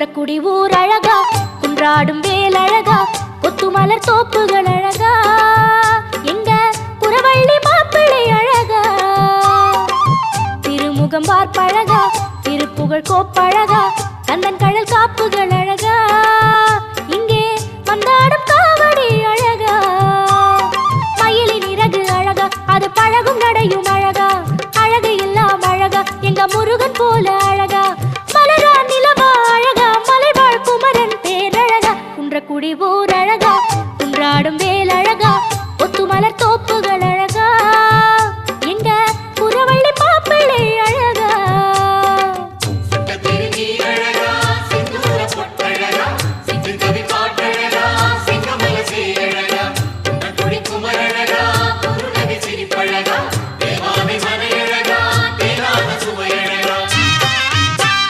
குன்றக்குடி ஊர் அழகா, குன்றாடும் வேல் அழகா, கொத்துமலர் தோப்புகள் அழகா, எங்க புறவள்ளி மாப்பிள்ளை அழகா, திருமுகம் பார்ப்பழகா, திருப்புகழ் கோப்பழகா, கந்தன் கடல் காப்புகள் அழகா, இங்கே வந்தாடும் காவடி அழகா, மயிலின் இறகு அழகா, அது பழகும் நடையும் அழகா, அழகு எல்லாம் அழகா, எங்க முருகன் போல